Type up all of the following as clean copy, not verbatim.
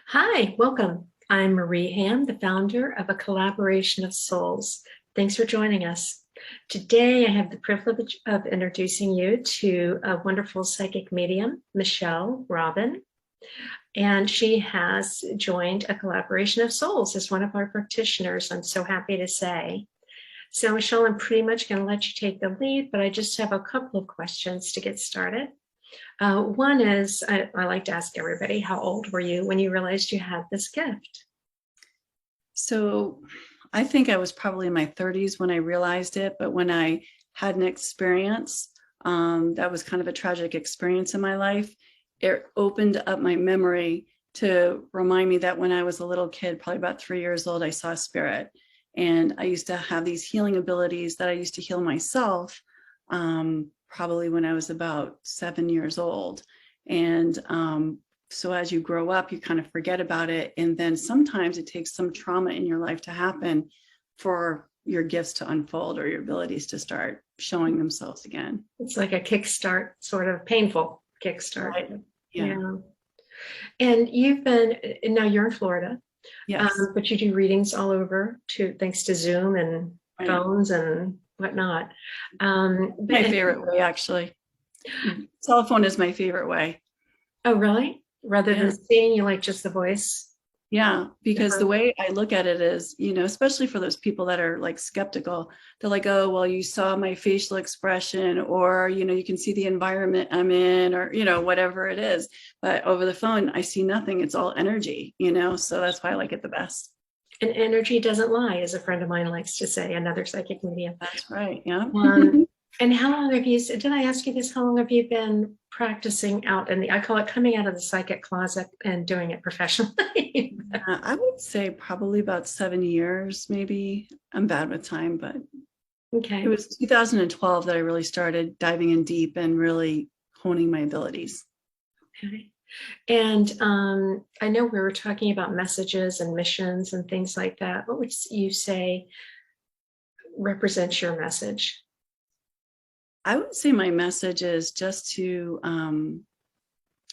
Hi, welcome. I'm Marie Ham, the founder of A Collaboration of Souls. Thanks for joining us. Today, I have the privilege of introducing you to a wonderful psychic medium, MichelleRobin, and she has joined A Collaboration of Souls as one of our practitioners, I'm so happy to say. So, Michelle, I'm pretty much going to let you take the lead, but I just have a couple of questions to get started. One is I like to ask everybody, how old were you when you realized you had this gift? So I think I was probably in my 30s when I realized it, but when I had an experience that was kind of a tragic experience in my life, it opened up my memory to remind me that when I was a little kid, probably about 3 years old, I saw a spirit. And I used to have these healing abilities that I used to heal myself, probably when I was about 7 years old. And so as you grow up, you kind of forget about it. And then sometimes it takes some trauma in your life to happen for your gifts to unfold or your abilities to start showing themselves again. It's like a kickstart, sort of painful kickstart. Right. Yeah. Yeah. And now you're in Florida, Yes. but you do readings all over thanks to Zoom and Right. phones and whatnot. My favorite way, actually. Telephone is my favorite way. Oh, really? Rather than Yeah. seeing, you like just the voice? Yeah, because the Different. way I look at it is, especially for those people that are like skeptical, they're like, oh, well, you saw my facial expression, or, you can see the environment I'm in, or, whatever it is. But over the phone, I see nothing. It's all energy, so that's why I like it the best. And energy doesn't lie, as a friend of mine likes to say, another psychic medium. That's right. Yeah. Um, and how long have you, did I ask you this? How long have you been practicing out in I call it coming out of the psychic closet and doing it professionally? I would say probably about 7 years, maybe. I'm bad with time, but it Okay. was 2012 that I really started diving in deep and really honing my abilities. Okay. And I know we were talking about messages and missions and things like that. What would you say represents your message? I would say my message is just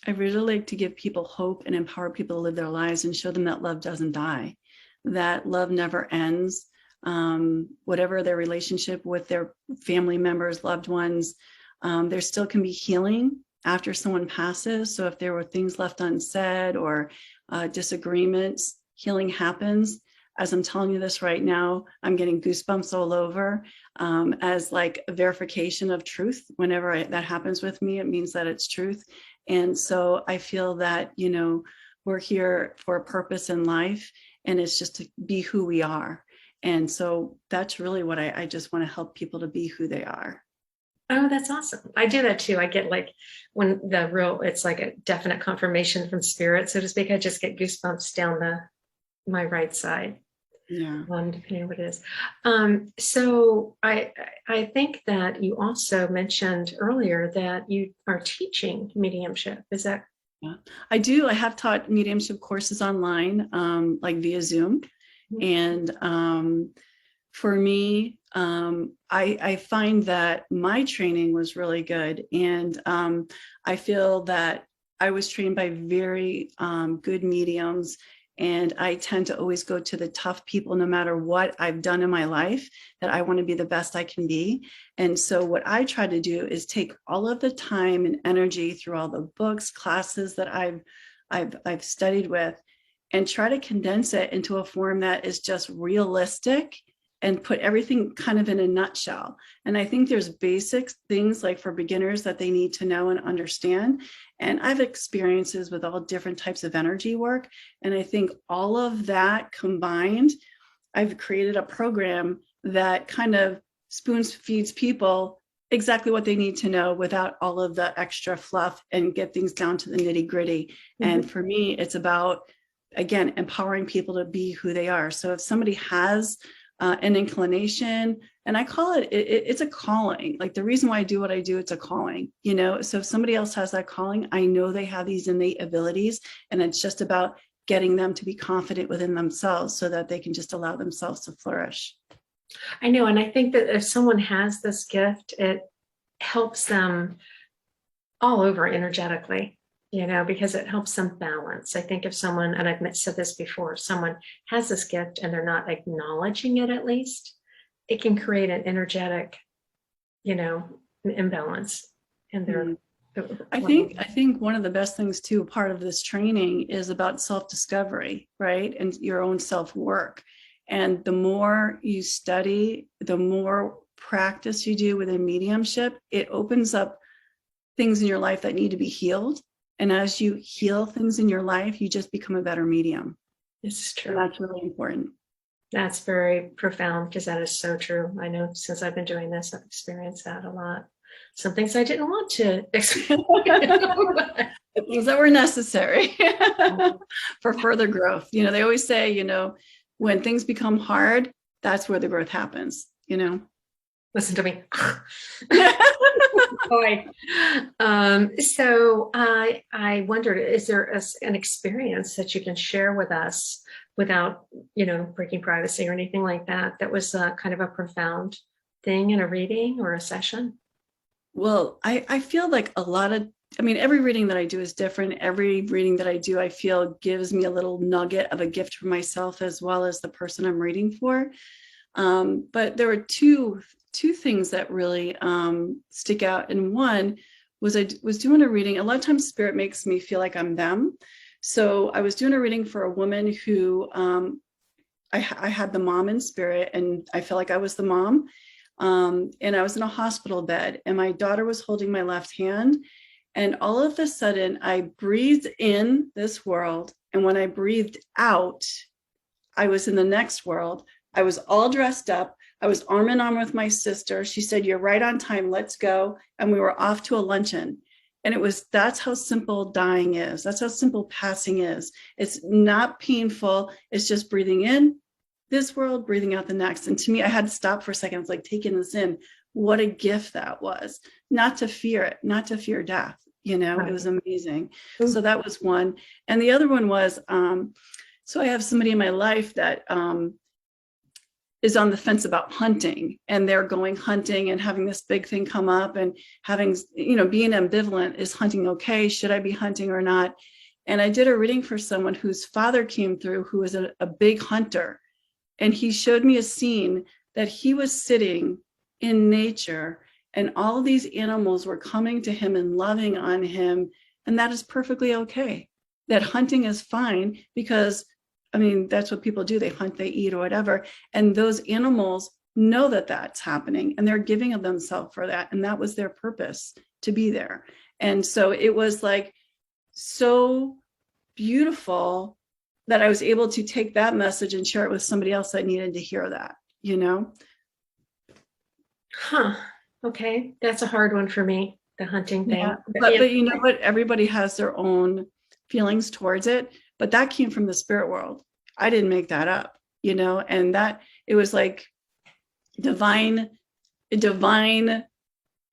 I really like to give people hope and empower people to live their lives and show them that love doesn't die, that love never ends. Whatever their relationship with their family members, loved ones, there still can be healing after someone passes. So if there were things left unsaid or disagreements, healing happens. As I'm telling you this right now, I'm getting goosebumps all over, as like a verification of truth. Whenever that happens with me, it means that it's truth. And so I feel that, we're here for a purpose in life, and it's just to be who we are. And so that's really what I just want to help people to be who they are. Oh, that's awesome. I do that too. I get like it's like a definite confirmation from spirit, so to speak. I just get goosebumps down my right side, Yeah. depending on what it is. So I think that you also mentioned earlier that you are teaching mediumship. Is that? Yeah, I do. I have taught mediumship courses online, like via Zoom. And for me, I find that my training was really good. And I feel that I was trained by very good mediums. And I tend to always go to the tough people, no matter what I've done in my life, that I want to be the best I can be. And so what I try to do is take all of the time and energy through all the books, classes that I've studied with, and try to condense it into a form that is just realistic and put everything kind of in a nutshell. And I think there's basic things like for beginners that they need to know and understand. And I've experiences with all different types of energy work. And I think all of that combined, I've created a program that kind of spoon feeds people exactly what they need to know without all of the extra fluff, and get things down to the nitty gritty. Mhm. And for me, it's about, again, empowering people to be who they are. So if somebody has an inclination, and I call it's a calling. Like the reason why I do what I do, it's a calling, so if somebody else has that calling, I know they have these innate abilities, and it's just about getting them to be confident within themselves so that they can just allow themselves to flourish. I know, and I think that if someone has this gift, it helps them all over energetically. because it helps them balance. I think if someone, and I've said this before, if someone has this gift and they're not acknowledging it, at least, it can create an energetic, imbalance in their. I think one of the best things too, part of this training is about self-discovery, right? And your own self-work. And the more you study, the more practice you do within mediumship, it opens up things in your life that need to be healed. And as you heal things in your life, you just become a better medium. This is true. And that's really important. That's very profound, because that is so true. I know since I've been doing this, I've experienced that a lot. Some things I didn't want to experience. Things that were necessary for further growth. They always say, when things become hard, that's where the growth happens, Listen to me. Boy. So I wondered, is there an experience that you can share with us without, breaking privacy or anything like that, that was kind of a profound thing in a reading or a session? Well, I feel like every reading that I do is different. Every reading that I do, I feel gives me a little nugget of a gift for myself as well as the person I'm reading for. But there were two things that really stick out. And one was I was doing a reading. A lot of times spirit makes me feel like I'm them. So I was doing a reading for a woman who I had the mom in spirit, and I felt like I was the mom. And I was in a hospital bed, and my daughter was holding my left hand. And all of a sudden, I breathed in this world. And when I breathed out, I was in the next world. I was all dressed up. I was arm in arm with my sister. She said, "You're right on time. Let's go." And we were off to a luncheon. And that's how simple dying is. That's how simple passing is. It's not painful. It's just breathing in this world, breathing out the next. And to me, I had to stop for a second. I was like taking this in. What a gift that was. Not to fear it, not to fear death. It was amazing. Ooh. So that was one. And the other one was, so I have somebody in my life that is on the fence about hunting, and they're going hunting and having this big thing come up, and having, being ambivalent. Is hunting okay? Should I be hunting or not? And I did a reading for someone whose father came through, who was a big hunter. And he showed me a scene that he was sitting in nature, and all these animals were coming to him and loving on him. And that is perfectly okay. That hunting is fine, because that's what people do. They hunt, they eat, or whatever. And those animals know that that's happening, and they're giving of themselves for that. And that was their purpose, to be there. And so it was like so beautiful that I was able to take that message and share it with somebody else that needed to hear that, Huh. Okay. That's a hard one for me, the hunting thing. Yeah. But you know what? Everybody has their own feelings towards it, but that came from the spirit world. I didn't make that up, and that it was like divine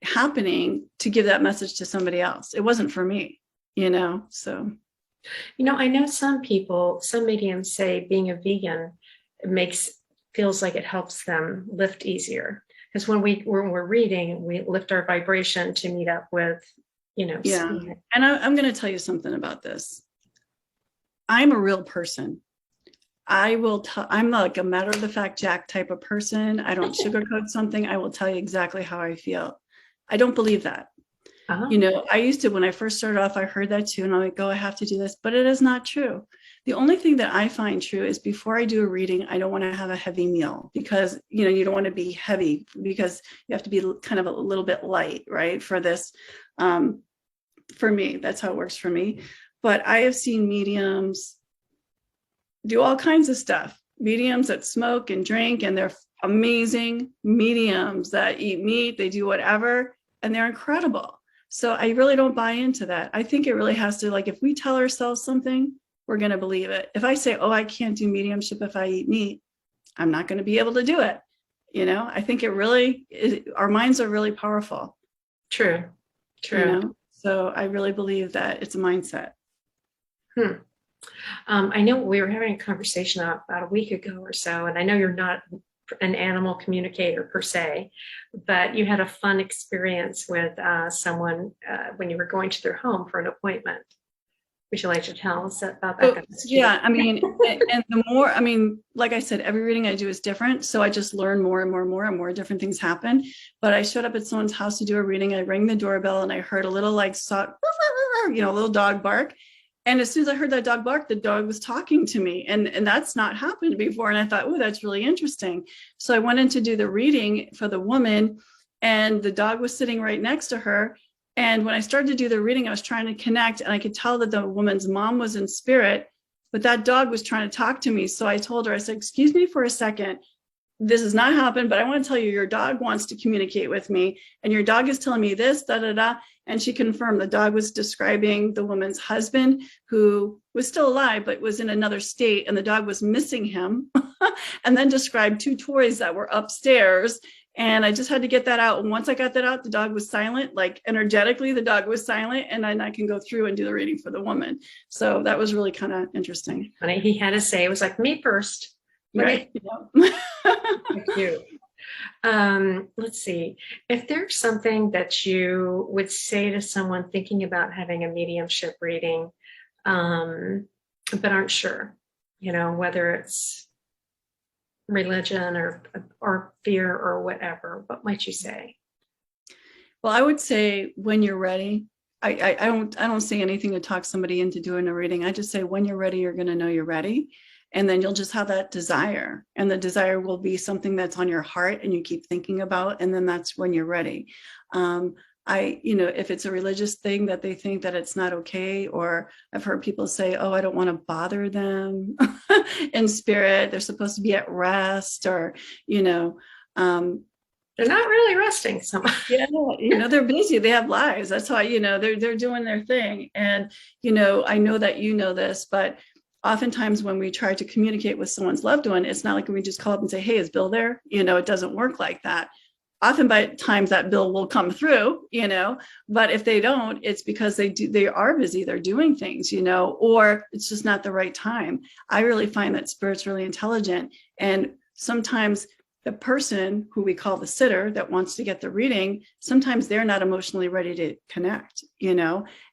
happening to give that message to somebody else. It wasn't for me, so. I know some mediums say being a vegan feels like it helps them lift easier. Because when we're reading, we lift our vibration to meet up with, Yeah. And I'm going to tell you something about this. I'm a real person. I'm like a matter of the fact Jack type of person. I don't sugarcoat something. I will tell you exactly how I feel. I don't believe that. Uh-huh. I used to, when I first started off, I heard that too. And I'm like, I have to do this, but it is not true. The only thing that I find true is before I do a reading, I don't want to have a heavy meal, because, you don't want to be heavy, because you have to be kind of a little bit light, right? For this, for me, that's how it works for me. But I have seen mediums do all kinds of stuff. Mediums that smoke and drink, and they're amazing. Mediums that eat meat, they do whatever, and they're incredible. So I really don't buy into that. I think it really has to, like, if we tell ourselves something, we're going to believe it. If I say, I can't do mediumship if I eat meat, I'm not going to be able to do it. I think our minds are really powerful. True. So I really believe that it's a mindset. I know we were having a conversation about a week ago or so, and I know you're not an animal communicator per se, but you had a fun experience with someone when you were going to their home for an appointment. Would you like to tell us about So, that? yeah, I mean, and the more, I mean, like I said, every reading I do is different. So I just learn more and more and more and more different things happen. But I showed up at someone's house to do a reading. I rang the doorbell and I heard a little like, a little dog bark. And as soon as I heard that dog bark, the dog was talking to me. And that's not happened before. And I thought, oh, that's really interesting. So I went in to do the reading for the woman, and the dog was sitting right next to her. And when I started to do the reading, I was trying to connect, and I could tell that the woman's mom was in spirit, but that dog was trying to talk to me. So I told her, I said, excuse me for a second. This has not happened, but I want to tell you, your dog wants to communicate with me, and your dog is telling me this, da, da, da. And she confirmed the dog was describing the woman's husband, who was still alive, but was in another state, and the dog was missing him, and then described two toys that were upstairs. And I just had to get that out. And once I got that out, the dog was silent, like energetically, the dog was silent. And then I can go through and do the reading for the woman. So that was really kind of interesting. Funny, he had to say, it was like, me first. Right. Thank you. Let's see. If there's something that you would say to someone thinking about having a mediumship reading, but aren't sure, whether it's religion or fear or whatever, what might you say? Well, I would say when you're ready. I don't say anything to talk somebody into doing a reading. I just say when you're ready, you're going to know you're ready. And then you'll just have that desire, and the desire will be something that's on your heart and you keep thinking about. And then that's when you're ready. If it's a religious thing that they think that it's not okay, or I've heard people say, oh, I don't want to bother them in spirit. They're supposed to be at rest, or, they're not really resting so much. Yeah, they're busy. They have lives. That's why, they're doing their thing. And, I know that you know this, but oftentimes when we try to communicate with someone's loved one, it's not like we just call up and say, hey, is Bill there? It doesn't work like that. Often by times that bill will come through, but if they don't, it's because they are busy, they're doing things, or it's just not the right time. I really find that spirit's really intelligent. And sometimes the person who we call the sitter that wants to get the reading, sometimes they're not emotionally ready to connect,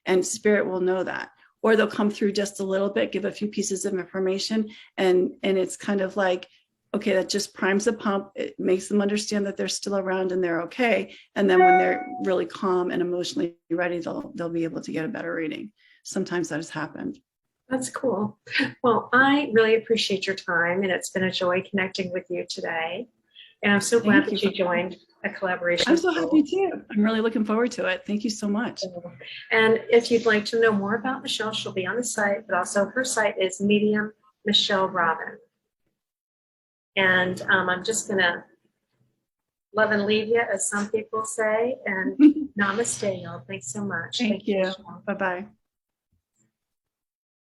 and spirit will know that. Or they'll come through just a little bit, give a few pieces of information, and it's kind of like, okay, that just primes the pump. It makes them understand that they're still around and they're okay. And then when they're really calm and emotionally ready, they'll be able to get a better reading. Sometimes that has happened. That's cool. Well, I really appreciate your time, and it's been a joy connecting with you today. And I'm so glad that you joined a collaboration. I'm so happy too. I'm really looking forward to it. Thank you so much. And if you'd like to know more about Michelle, she'll be on the site, but also her site is Medium MichelleRobin. And I'm just going to love and leave you, as some people say, and namaste, y'all. Thanks so much. Thank you. Bye-bye.